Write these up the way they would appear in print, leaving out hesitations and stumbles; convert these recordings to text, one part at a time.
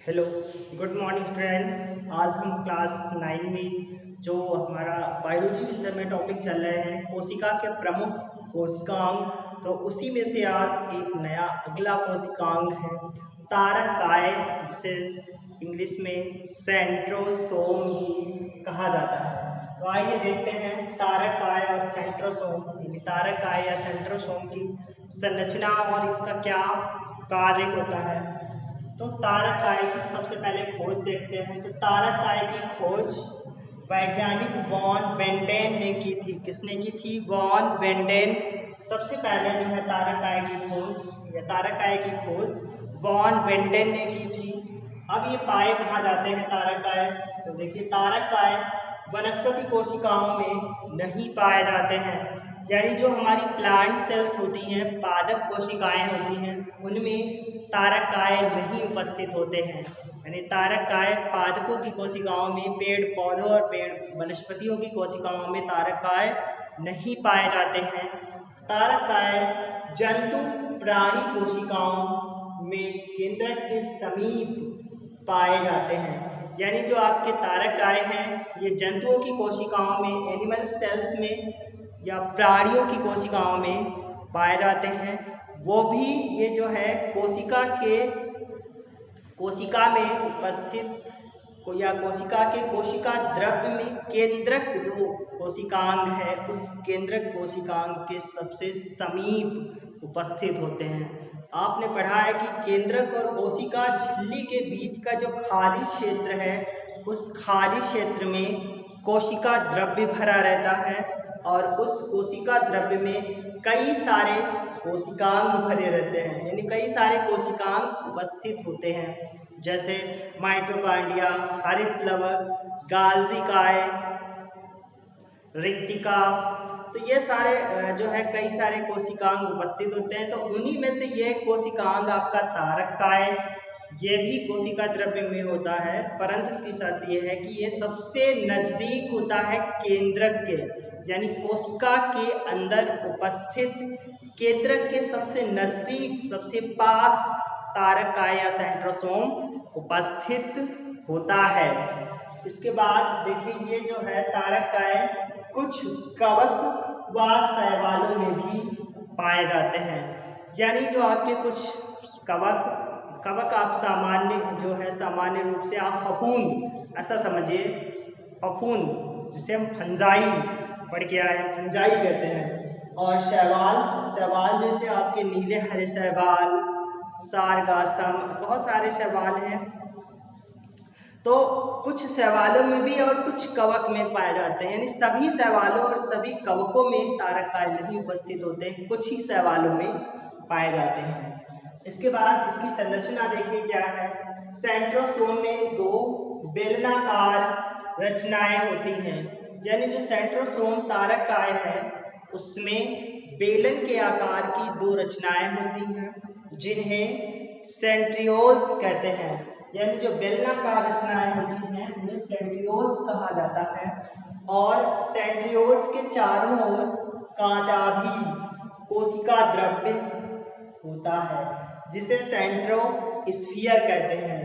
Hello, good morning students. आज हम class 9 में जो हमारा बायोलॉजी विषय में टॉपिक चल रहे हैं कोशिका के प्रमुख कोशिकांग, तो उसी में से आज एक नया अगला कोशिकांग है तारक काय, जिसे इंग्लिश में सेंट्रोसोम ही कहा जाता है। तो आइए देखते हैं तारक काय और सेंट्रोसोम, यानी तारक काय या सेंट्रोसोम की संरचना और इसका क्या कार्य होता है। तो तारक काय की सबसे पहले खोज देखते हैं। तो तारक काय की खोज वैज्ञानिक वॉन वेंडेन ने की थी। किसने की थी? वॉन वेंडेन। सबसे पहले जो है तारक काय की खोज या तारक काय की खोज वॉन वेंडेन ने की थी। अब ये पाए कहाँ जाते हैं तारक काय? तो देखिए, तारक काय वनस्पति कोशिकाओं में नहीं पाए जाते हैं, यानी जो हमारी प्लांट सेल्स होती हैं, पादप कोशिकाएं होती हैं, उनमें तारक काय नहीं उपस्थित होते हैं। यानी तारक काय पादपों की कोशिकाओं में, पेड़ पौधों और पेड़ वनस्पतियों की कोशिकाओं में तारक काय नहीं पाए जाते हैं। तारक काय जंतु प्राणी कोशिकाओं में केंद्रक के समीप पाए जाते हैं। यानी जो आपके तारक काय हैं ये जंतुओं की कोशिकाओं में, एनिमल सेल्स में या प्राणियों की कोशिकाओं में पाए जाते हैं। वो भी ये जो है कोशिका में उपस्थित या कोशिका के कोशिका द्रव्य में केंद्रक जो कोशिकांग है उस केंद्रक कोशिकांग के सबसे समीप उपस्थित होते हैं। आपने पढ़ा है कि केंद्रक और कोशिका झिल्ली के बीच का जो खाली क्षेत्र है उस खाली क्षेत्र में कोशिका द्रव्य भरा रहता है और उस कोशिका द्रव्य में कई सारे कोशिकांग भरे रहते हैं, यानी कई सारे कोशिकांग उपस्थित होते हैं, जैसे माइटोकॉन्ड्रिया, हरित लवक, गाल्जी काय, रिक्तिका। तो ये सारे जो है कई सारे कोशिकांग उपस्थित होते हैं। तो उन्हीं में से ये कोशिकांग आपका तारक काय, ये भी कोशिका द्रव्य में होता है, परंतु इसकी शर्त ये है कि ये सबसे नजदीक होता है केंद्रक के, यानी कोशिका के अंदर उपस्थित केंद्रक के सबसे नजदीक, सबसे पास तारक काय या सेंट्रोसोम उपस्थित होता है। इसके बाद देखिए, ये जो है तारक काय कुछ कवक व शैवालों में भी पाए जाते हैं। यानी जो आपके कुछ कवक आप सामान्य रूप से आप फफूंद ऐसा समझिए, फफूंद जिसे हम फंजाई पढ़ के आए, फंजाई कहते हैं। और शैवाल जैसे आपके नीले हरे शैवाल, सारगासम, बहुत सारे शैवाल हैं। तो कुछ शैवालों में भी और कुछ कवक में पाए जाते हैं, यानी सभी शैवालों और सभी कवकों में तारक काय नहीं उपस्थित होते हैं, कुछ ही शैवालों में पाए जाते हैं। इसके बाद इसकी संरचना देखिए क्या है। सेंट्रोसोम में दो बेलनाकार रचनाएं होती हैं, यानी जो सेंट्रोसोम तारक काय है उसमें बेलन के आकार की दो रचनाएं होती हैं, जिन्हें सेंट्रियोल्स कहते हैं। यानी जो बेलनाकार रचनाएं होती हैं उन्हें सेंट्रियोल्स कहा जाता है। और सेंट्रियोल्स के चारों ओर कांचाभी कोशिका द्रव्य होता है, जिसे सेंट्रोस्फीयर कहते हैं।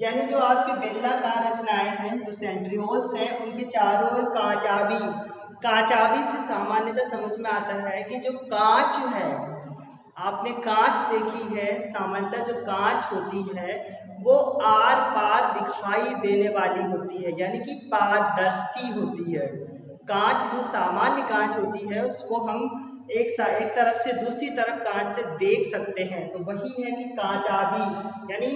यानी जो आपकी बेलनाकार रचनाएं हैं, जो सेंट्रियोल्स हैं, उनके चारों ओर कांचाभी से सामान्यतः समझ में आता है कि जो कांच है, आपने कांच देखी है, सामान्यतः जो कांच होती है वो आर पार दिखाई देने वाली होती है, यानी कि पारदर्शी होती है। कांच जो सामान्य कांच होती है उसको हम एक तरफ से दूसरी तरफ कांच से देख सकते हैं, तो वही है कि कांचाभी, यानी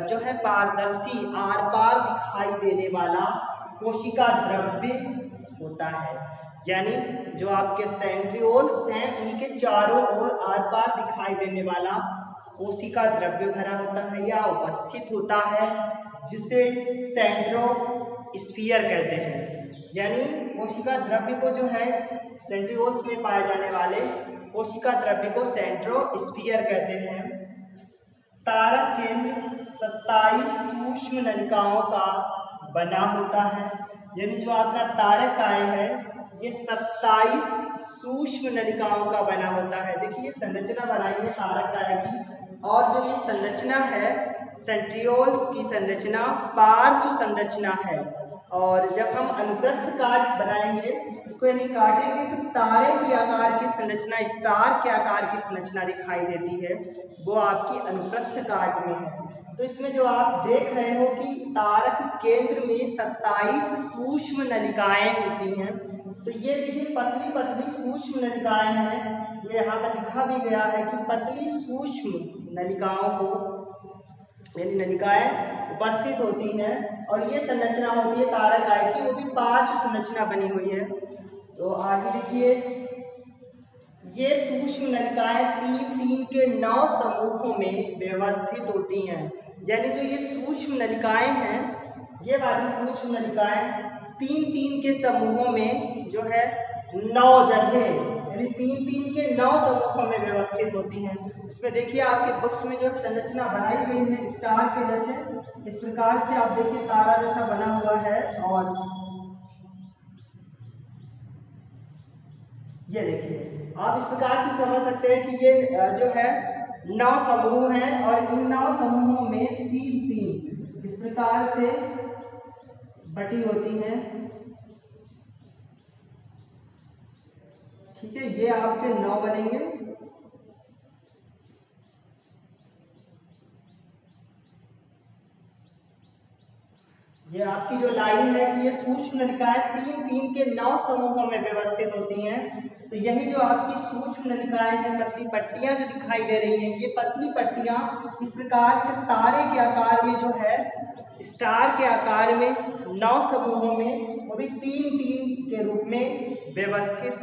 जो है पारदर्शी, आर पार दिखाई देने वाला कोशिका द्रव्य होता है। यानी जो आपके सेंट्रियोल्स हैं उनके चारों ओर आर पार दिखाई देने वाला कोशिका द्रव्य भरा होता है या उपस्थित होता है, जिसे सेंट्रोस्फीयर कहते हैं। यानी कोशिका द्रव्य को जो है सेंट्रियोल्स में पाए जाने वाले कोशिका द्रव्य को सेंट्रोस्फीयर कहते हैं। तारक केंद्र 27 सूक्ष्म नलिकाओं का बना होता है, यानी जो आपका तारक काय है ये 27 सूक्ष्म नलिकाओं का बना होता है। देखिए, ये संरचना बनाई है तारक काय की, और जो ये संरचना है सेंट्रियोल्स की संरचना पार्श्व संरचना है। और जब हम अनुप्रस्थ काट बनाएंगे, इसको यानी काटेंगे, तो तारे के आकार की संरचना, स्टार के आकार की संरचना दिखाई देती है, वो आपकी अनुप्रस्थ काट में है। तो इसमें जो आप देख रहे हो कि तारक केंद्र में 27 सूक्ष्म नलिकाएं होती हैं। तो ये देखिए पतली पतली सूक्ष्म नलिकाएं हैं, ये यहाँ पर लिखा भी गया है कि पतली सूक्ष्म नलिकाओं को, यानी नलिकाएं उपस्थित होती हैं, और ये संरचना होती है तारकाय की, वो भी पार्श्व संरचना बनी हुई है। तो आगे देखिए, ये सूक्ष्म नलिकाएं 3-3 के 9 समूहों में व्यवस्थित होती हैं। यानी जो ये सूक्ष्म नलिकाएं हैं, ये वाली सूक्ष्म नलिकाएं 3-3 के समूहों में जो है 9 जगह, यानी 3-3 के 9 समूहों में व्यवस्थित होती हैं। इसमें देखिए आपके बुक्स में जो संरचना बनाई गई है स्टार के जैसे, इस प्रकार से आप देखिए तारा जैसा बना हुआ है। और ये देखिए आप इस प्रकार से समझ सकते हैं कि ये जो है 9 समूह हैं, और इन 9 समूहों में 3-3 इस प्रकार से बटी होती हैं। ठीक है, ये आपके 9 बनेंगे। ये आपकी जो लाइन है कि ये सूक्ष्म नलिकाएं 3-3 के 9 समूहों में व्यवस्थित होती हैं। तो यही जो आपकी सूक्ष्म नलिकाएं हैं, पतली पट्टियां जो दिखाई दे रही हैं, ये पतली पट्टियां इस प्रकार से तारे के आकार में जो है, स्टार के आकार में 9 समूहों में, वो भी 3-3 के रूप में व्यवस्थित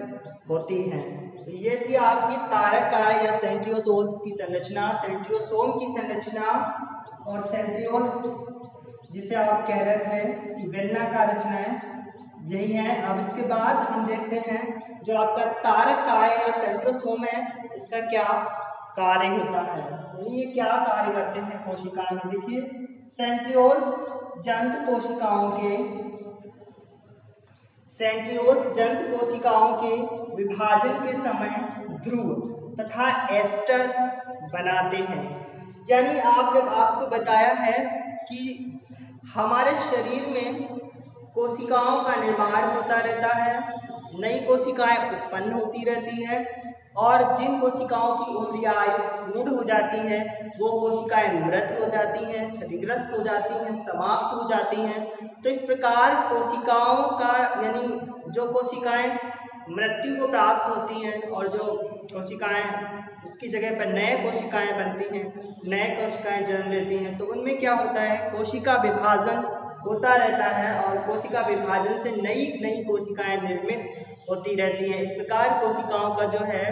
होती हैं। तो ये थी आपकी तारकाय या सेंट्रियोसोल्स की संरचना, सेंट्रियोसोम की संरचना, और सेंट्रियोल्स जिसे आप कह रहे थे कि बेलनाकार रचनाएं, यही है। अब इसके बाद हम देखते हैं जो आपका तारकाय या सेंट्रोसोम है, इसका क्या कार्य होता है, ये क्या कार्य करते हैं कोशिकाओं में। देखिए सेंट्रियोल्स जंतु कोशिकाओं के विभाजन के समय ध्रुव तथा एस्टर बनाते हैं। यानी आपको बताया है कि हमारे शरीर में कोशिकाओं का निर्माण होता रहता है, नई कोशिकाएं उत्पन्न होती रहती हैं, और जिन कोशिकाओं की उम्र या आयु पूर्ण हो जाती है, वो कोशिकाएं मृत हो जाती हैं, क्षतिग्रस्त हो जाती हैं, समाप्त हो जाती हैं। तो इस प्रकार कोशिकाओं का, यानी जो कोशिकाएं मृत्यु को प्राप्त होती हैं और जो कोशिकाएं उसकी जगह पर नए कोशिकाएं बनती हैं, नए कोशिकाएं जन्म लेती हैं, तो उनमें क्या होता है, कोशिका विभाजन होता रहता है, और कोशिका विभाजन से नई कोशिकाएं निर्मित होती रहती हैं। इस प्रकार कोशिकाओं का जो है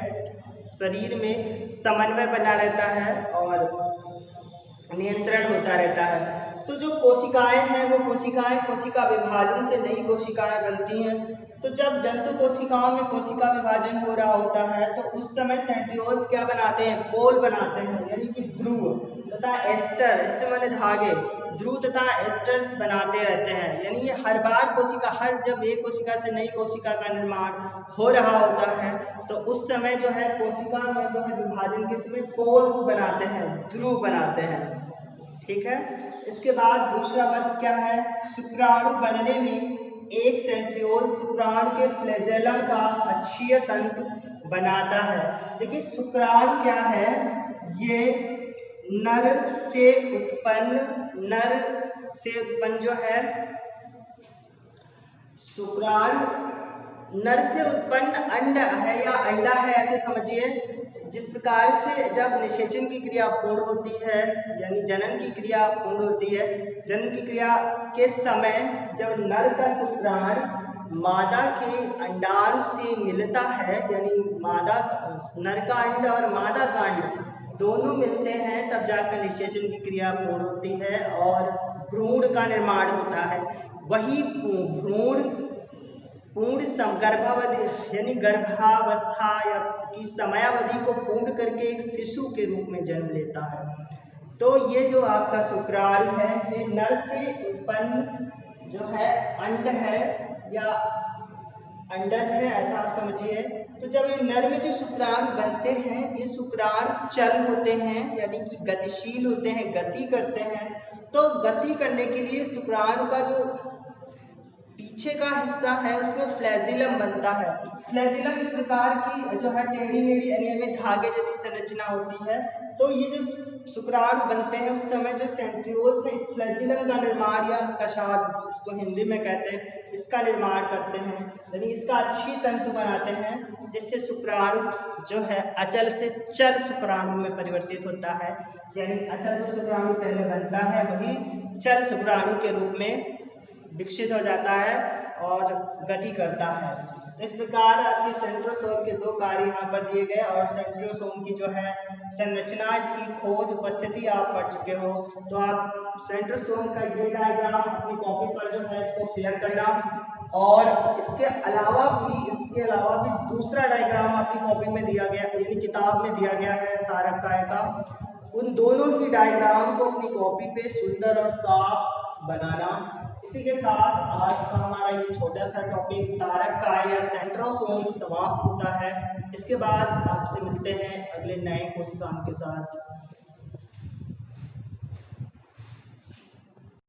शरीर में समन्वय बना रहता है और नियंत्रण होता रहता है। तो जो कोशिकाएं हैं, वो कोशिका विभाजन से नई कोशिकाएं बनती हैं। तो जब जंतु कोशिकाओं में कोशिका विभाजन हो रहा होता है, तो उस समय सेंट्रियोल्स क्या बनाते हैं, पोल बनाते हैं, यानी कि ध्रुव तथा एस्टर माने धागे, ध्रुव तथा एस्टर्स बनाते रहते हैं। यानी ये हर बार जब एक कोशिका से नई कोशिका का निर्माण हो रहा होता है, तो उस समय जो है कोशिका में जो है विभाजन के समय पोल्स बनाते हैं, ध्रुव बनाते हैं। ठीक है, इसके बाद दूसरा वर्ग क्या है, शुक्राणु बनने में एक सेंट्रियोल शुक्राणु के फ्लैजेलम का अक्षीय तंतु बनाता है। देखिए शुक्राणु क्या है, ये नर से उत्पन्न जो है, शुक्राणु नर से उत्पन्न अंड है या अंडा है, ऐसे समझिए। जिस प्रकार से जब निषेचन की क्रिया पूर्ण होती है, यानी जनन की क्रिया पूर्ण होती है, जनन की क्रिया के समय जब नर का शुक्राणु मादा के अंडाणु से मिलता है, यानी नर का अंड और मादा का अंड दोनों मिलते हैं, तब जाकर निषेचन की क्रिया पूर्ण होती है और भ्रूण का निर्माण होता है। वही भ्रूण पूर्ण गर्भावधि यानी गर्भावस्था या की समयावधि को पूर्ण करके एक शिशु के रूप में जन्म लेता है। तो ये जो आपका शुक्राणु है, ये नर से उत्पन्न जो है अंड है या अंडज है, ऐसा आप समझिए। तो जब ये नर में जो शुक्राणु बनते हैं, ये शुक्राणु चल होते हैं, यानी कि गतिशील होते हैं, गति करते हैं। तो गति करने के लिए शुक्राणु का जो पीछे का हिस्सा है उसमें फ्लैजिलम बनता है। फ्लैजिलम इस प्रकार की जो है टेढ़ी मेढ़ी अनियमित धागे जैसी संरचना होती है। तो ये जो शुक्राणु बनते हैं उस समय जो सेंट्रियोल्स है इस फ्लैजिलम का निर्माण या कशाद इसको हिंदी में कहते हैं, इसका निर्माण करते हैं, यानी इसका अच्छी तंतु बनाते हैं, जिससे शुक्राणु जो है अचल से चल शुक्राणु में परिवर्तित होता है। यानी अचल जो शुक्राणु पहले बनता है वही चल शुक्राणु के रूप में विकसित हो जाता है और गति करता है। तो इस प्रकार आपके सेंट्रोसोम के दो कार्य यहाँ पर दिए गए और सेंट्रोसोम की जो है संरचना, इसकी खोज उपस्थिति आप पढ़ चुके हो। तो आप सेंट्रोसोम का ये डायग्राम अपनी कॉपी पर जो है इसको क्लियर करना, और इसके अलावा भी दूसरा डायग्राम आपकी कॉपी में दिया गया, यानी किताब में दिया गया है तारक काय का। उन दोनों ही डायग्राम को अपनी कॉपी पे सुंदर और साफ बनाना। इसी के साथ आज का हमारा ये छोटा सा टॉपिक तारक काय या सेंट्रोसोम समाप्त होता है। इसके बाद आपसे मिलते हैं अगले नए कोशिकाओं के साथ।